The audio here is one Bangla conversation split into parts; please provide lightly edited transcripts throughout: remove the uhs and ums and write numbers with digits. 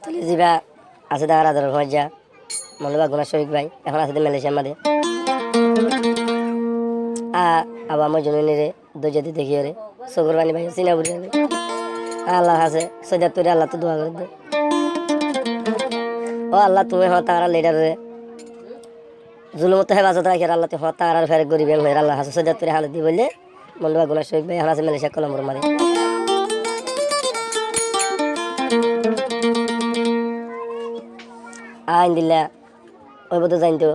তাহলে জিবা আছে দাঁড়া রাজার ভজা মনোবা গুনা শফিক ভাই এখন আছে মালয়েশিয়ার মাঝে আবার আমার জন্য রে দর্জাতে দেখি রে সগর বানি ভাই চিনা বুঝে আল্লাহ আছে সজাত তোরে আল্লাহ তো দোয়া করে দে ও আল্লাহ তুমি হ তারা লিডার রে জুলুমত হে বাজাত রাখি আল্লাহ তুই হ তারার ফেরে গরিব হয়ে আল্লাহ আছে সজাত তোরে হালত দি বললে মনোবা গুনা শফিক ভাই এখন আছে মালয়েশিয়া কলম্বোর মারে আইন দিলা ওই বোধ জানতো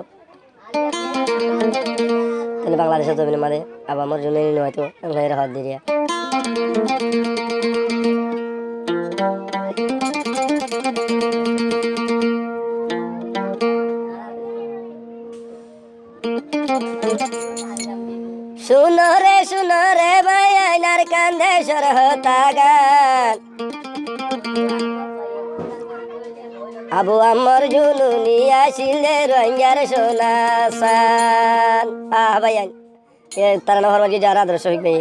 তাহলে বাংলাদেশের জমিনে মারে আবার আমার জন্য হয়তো হাত দিয়ে শুনো রে ভাই আইনার কান্দে সরহতা গান আবু আমার জুনুনি আসিলে রঙার সোনা সান ভাই তারা নহর মাঝে যারা আদর্শ হইবে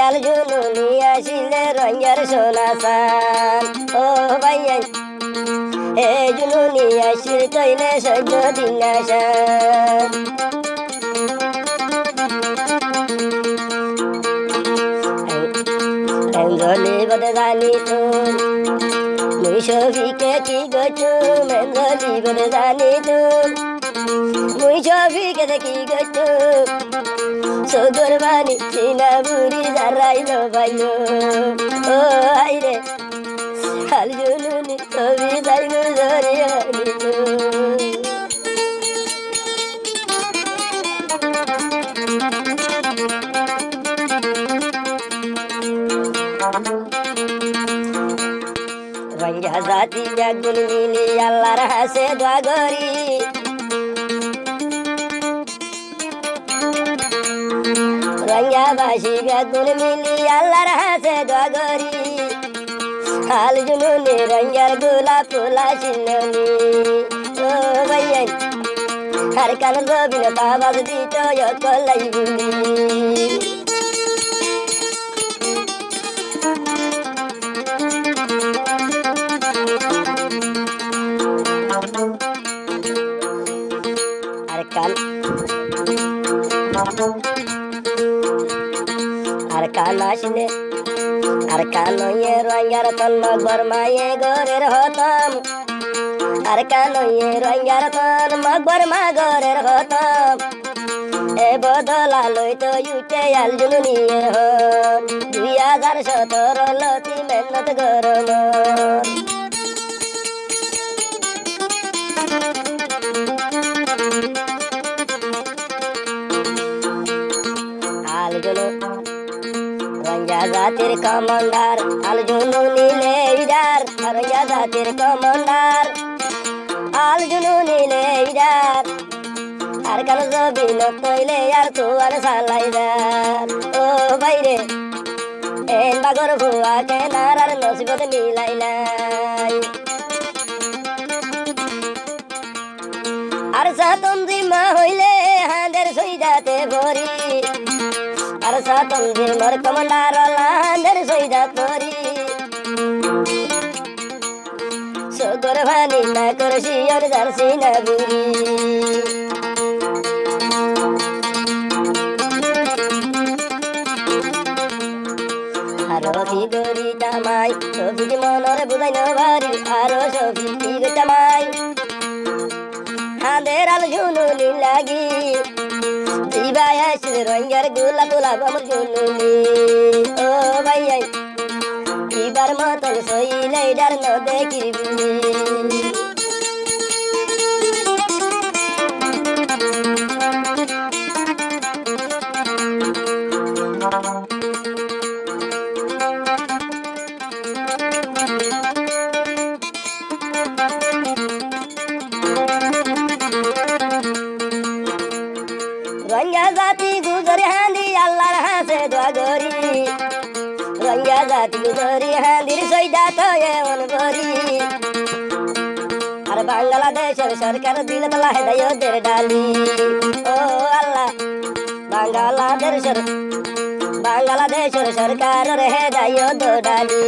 আল জুনুনি আসিলে রঙের সোনা সান ও ভাই এ জুনুনি আসিল তৈলে সহ্য দিন আসান এঞ্জলি বদে জানি তুম মুই সফিকে কি গছু এঞ্জলি বদে জানি তুম মুই সফিকে দেখি গছু সগর বানি চিনা বুড়ি দাঁড়াইল বাইলো ও আইরে খাল জুনুনি ছবি যাইল ধরে আনিল রঙা জাতি ব্যাগুন মিলি আল্লাহর হাসে দোয়া গরি রঙা বাসি বেগুন মিলি আল্লাহর হাসে দোয়া গরি হাল জুনুনি রঙার গোলাপ ফুলা চিননি ও ভাইয়া আর কান রবিন বাবাজ দিত কলাই বুলি আর কান আসলে আর কানয়ে রঙার তন মগর মায়ে গরের হতাম আর কানয়ে রঙার তন মগর মা গরের হতাম এ বদলা লইতো উঠে আল জুনুনিয়ে হন 2017 লতি মেহনত গরম রঙা জাতির কমান্ডার আল জুনুনি লেইডার রঙা জাতির কমান্ডার আল জুনুনি লেইডার আর কাল জবিন তৈলে আর তো আর সালাইদার ও বাইরে এন বাগর ভুয়া কেনার আর নসিবত মিলাই নাই আর সাতম জিম্মা হইলে হাঁদের সইদাতে ভরি আর সাতম জিম্মার কমান্ডার হাঁদের সইদাত ভরি সগর ভানি না করছি আর জারসি না বুড়ি আরো কি গরি জামাই সফিক মনরে বুঝাই নবারি আরো সফিক কি জামাই হাঁদের আল জুনুনি লাগি জিবাই আসিল রঙের গোলাপ গোলাপ আমার জুনুনি ও ভাইয়াই এবার মতন সইলে ডার ন দেখিবি রোহিঙ্গা জাতি গুজরি হাঁদি আল্লাহর হাসে দোয়া করি রোহিঙ্গা জাতি গুজরি হাঁদির সইদা তো এমন করি আর বাংলাদেশের সরকার দিল তলা হেদায়তের ডালি ও আল্লাহ বাংলাদেশের সরকার হেদায়ত ডালি